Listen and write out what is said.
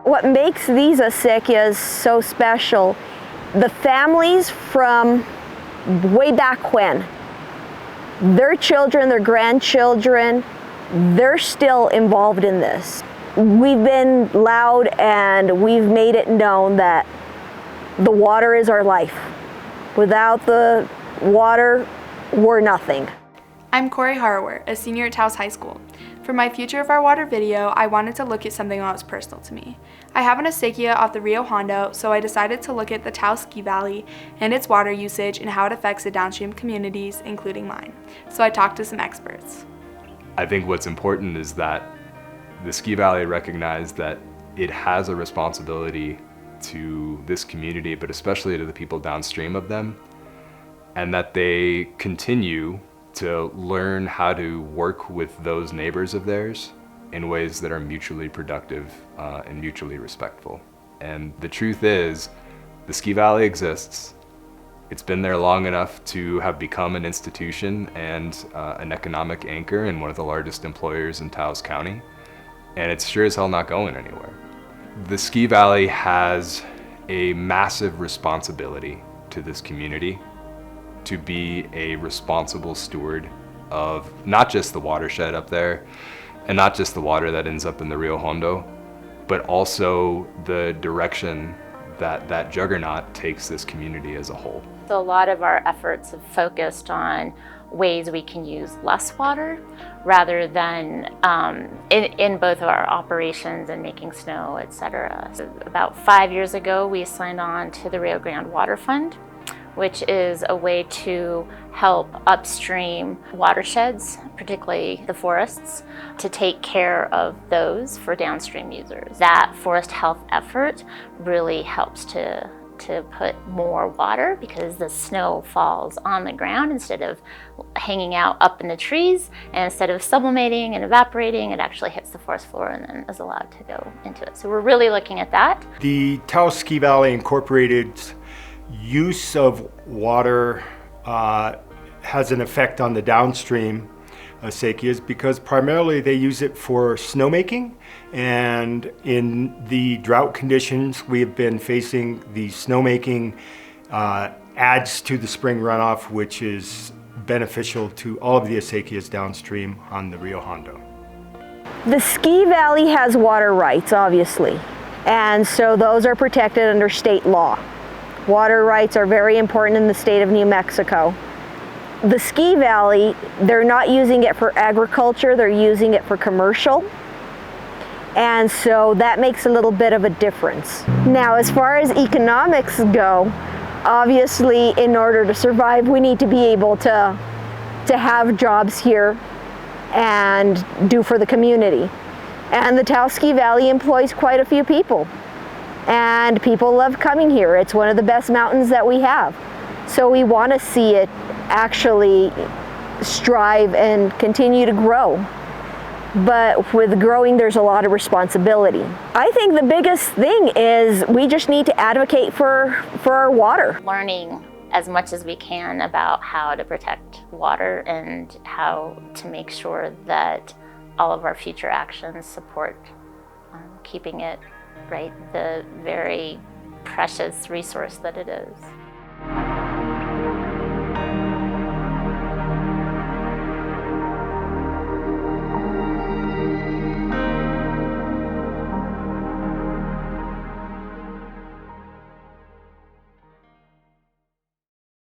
What makes these acequias so special, the families from way back when, their children, their grandchildren, they're still involved in this. We've been loud and we've made it known that the water is our life. Without the water, we're nothing. I'm Corri Harrower, a senior at Taos High School. For my Future of Our Water video, I wanted to look at something that was personal to me. I have an acequia off the Rio Hondo, so I decided to look at the Taos Ski Valley and its water usage and how it affects the downstream communities, including mine. So I talked to some experts. I think what's important is that the Ski Valley recognized that it has a responsibility to this community, but especially to the people downstream of them, and that they continue to learn how to work with those neighbors of theirs in ways that are mutually productive and mutually respectful. And the truth is, the Ski Valley exists. It's been there long enough to have become an institution and an economic anchor and one of the largest employers in Taos County. And it's sure as hell not going anywhere. The Ski Valley has a massive responsibility to this community to be a responsible steward of not just the watershed up there and not just the water that ends up in the Rio Hondo, but also the direction that that juggernaut takes this community as a whole. So a lot of our efforts have focused on ways we can use less water rather than in both of our operations and making snow, etc. So about 5 years ago, we signed on to the Rio Grande Water Fund, which is a way to help upstream watersheds, particularly the forests, to take care of those for downstream users. That forest health effort really helps to put more water, because the snow falls on the ground instead of hanging out up in the trees, and instead of sublimating and evaporating, it actually hits the forest floor and then is allowed to go into it. So we're really looking at that. The Taos Ski Valley Incorporated's use of water has an effect on the downstream acequias because primarily they use it for snowmaking, and in the drought conditions we have been facing, the snowmaking adds to the spring runoff, which is beneficial to all of the acequias downstream on the Rio Hondo. The Ski Valley has water rights, obviously, and so those are protected under state law. Water rights are very important in the state of New Mexico. The Ski Valley, they're not using it for agriculture, they're using it for commercial. And so that makes a little bit of a difference. Now, as far as economics go, obviously in order to survive, we need to be able to have jobs here and do for the community. And the Taos Ski Valley employs quite a few people. And people love coming here. It's one of the best mountains that we have. So we want to see it actually strive and continue to grow. But with growing, there's a lot of responsibility. I think the biggest thing is we just need to advocate for our water. Learning as much as we can about how to protect water and how to make sure that all of our future actions support keeping it, right, the very precious resource that it is.